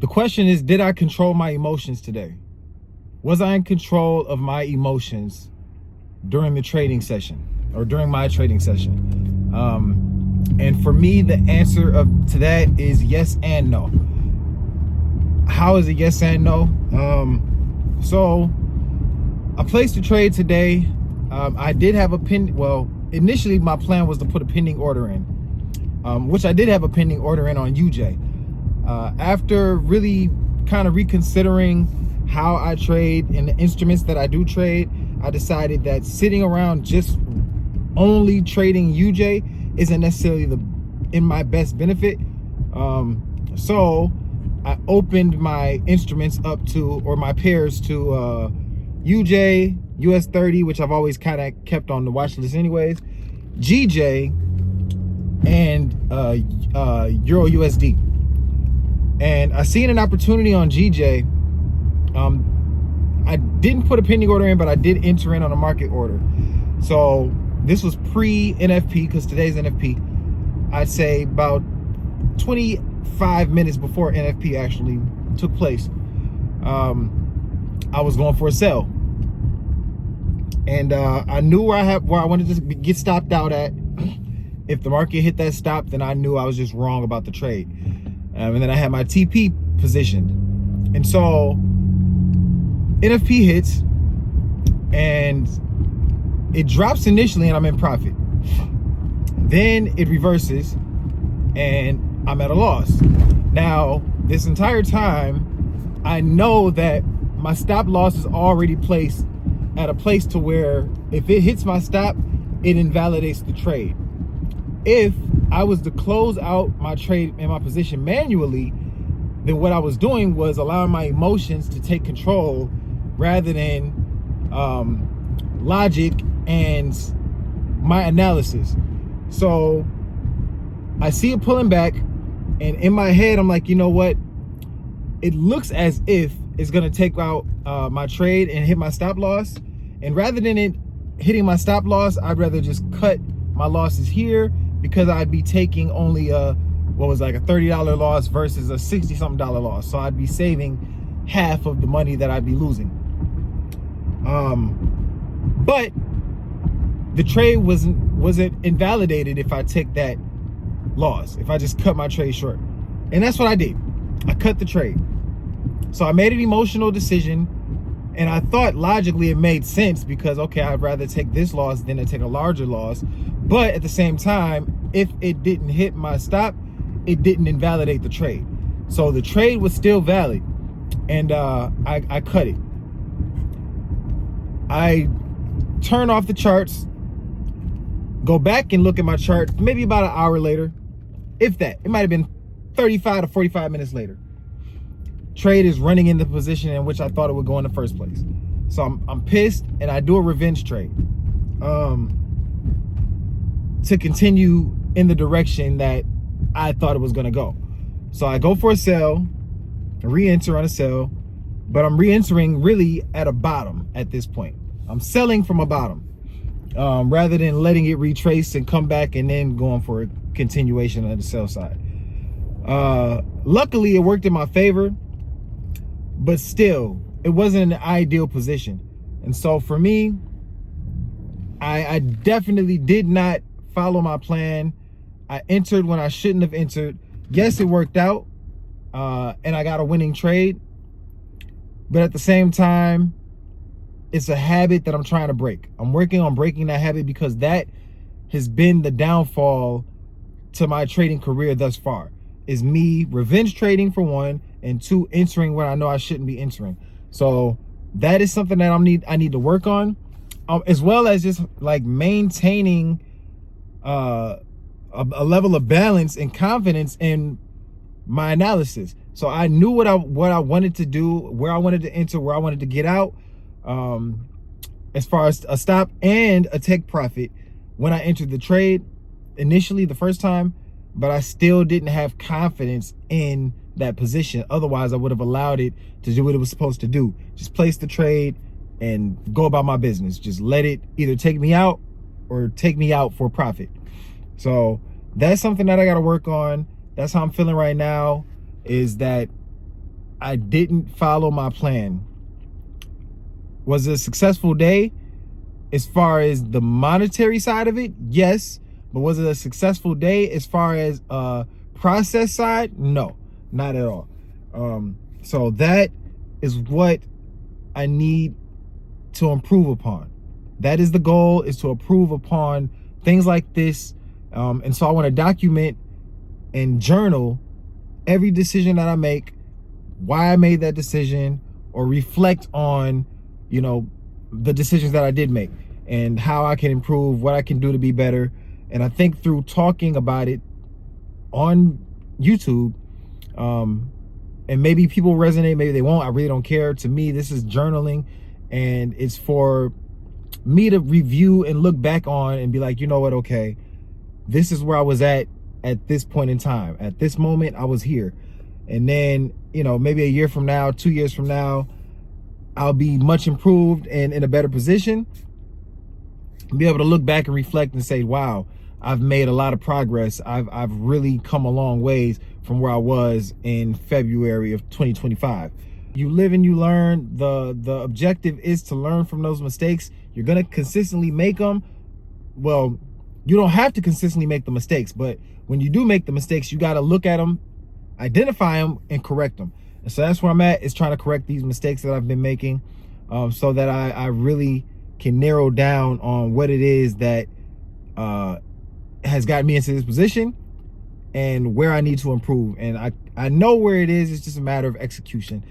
The question is, did I control my emotions today? Was I in control of my emotions during the trading session or during my trading session? And for me, the answer to that is yes and no. How is it yes and no? So I placed a trade today. I did have a initially my plan was to put a pending order in, which I did have a pending order in on UJ. After really kind of reconsidering how I trade and the instruments that I do trade, I decided that sitting around just only trading UJ isn't necessarily in my best benefit. So I opened my instruments up to, or my pairs to, UJ, US 30, which I've always kind of kept on the watch list anyways, GJ, and Euro USD. And I seen an opportunity on GJ. I didn't put a pending order in, but I did enter in on a market order. So this was pre-NFP, because today's NFP. I'd say about 25 minutes before NFP actually took place. I was going for a sell. And I knew where I wanted to get stopped out at. If the market hit that stop, then I knew I was just wrong about the trade. And then I had my TP positioned. And so NFP hits and it drops initially and I'm in profit. Then it reverses and I'm at a loss. Now, this entire time, I know that my stop loss is already placed at a place to where if it hits my stop, it invalidates the trade. If I was to close out my trade in my position manually, then what I was doing was allowing my emotions to take control rather than logic and my analysis. So I see it pulling back, and in my head, I'm like, you know what? It looks as if it's gonna take out my trade and hit my stop loss. And rather than it hitting my stop loss, I'd rather just cut my losses here, because I'd be taking only what was like a $30 loss versus a $60-something loss. So I'd be saving half of the money that I'd be losing. But the trade wasn't invalidated if I take that loss, if I just cut my trade short. And that's what I did. I cut the trade. So I made an emotional decision, and I thought logically it made sense, because okay, I'd rather take this loss than to take a larger loss. But at the same time, if it didn't hit my stop, it didn't invalidate the trade. So the trade was still valid, and I cut it. I turn off the charts, go back and look at my chart maybe about an hour later, if that. It might have been 35 to 45 minutes later. Trade is running in the position in which I thought it would go in the first place. So I'm pissed, and I do a revenge trade to continue in the direction that I thought it was going to go. So I go for a sell, re-enter on a sell, but I'm re-entering really at a bottom at this point. I'm selling from a bottom rather than letting it retrace and come back and then going for a continuation of the sell side. Luckily, it worked in my favor, but still, it wasn't an ideal position. And so for me, I definitely did not follow my plan. I entered when I shouldn't have entered. Yes, it worked out, and I got a winning trade. But at the same time, it's a habit that I'm trying to break. I'm working on breaking that habit, because that has been the downfall to my trading career thus far. Is me revenge trading for one, and two, entering when I know I shouldn't be entering. So that is something that I need to work on, as well as just like maintaining a level of balance and confidence in my analysis. So I knew what I wanted to do, where I wanted to enter, where I wanted to get out, as far as a stop and a take profit when I entered the trade initially the first time. But I still didn't have confidence in that position. Otherwise, I would have allowed it to do what it was supposed to do. Just place the trade and go about my business. Just let it either take me out or take me out for profit. So that's something that I got to work on. That's how I'm feeling right now, is that I didn't follow my plan. Was it a successful day as far as the monetary side of it? Yes. But was it a successful day as far as process side? No, not at all. So that is what I need to improve upon. That is the goal, is to improve upon things like this. And so I want to document and journal every decision that I make, why I made that decision, or reflect on, you know, the decisions that I did make and how I can improve, what I can do to be better. And I think through talking about it on YouTube, and maybe people resonate, maybe they won't, I really don't care. To me, this is journaling, and it's for me to review and look back on and be like, you know what, okay, this is where I was at this point in time. At this moment, I was here. And then, you know, maybe a year from now, 2 years from now, I'll be much improved and in a better position, be able to look back and reflect and say, wow, I've made a lot of progress. I've really come a long ways from where I was in February of 2025. You live and you learn. The objective is to learn from those mistakes. You're gonna consistently make them. Well, you don't have to consistently make the mistakes, but when you do make the mistakes, you gotta look at them, identify them, and correct them. And so that's where I'm at, is trying to correct these mistakes that I've been making, so that I really can narrow down on what it is that has gotten me into this position and where I need to improve. And I know where it is. It's just a matter of execution.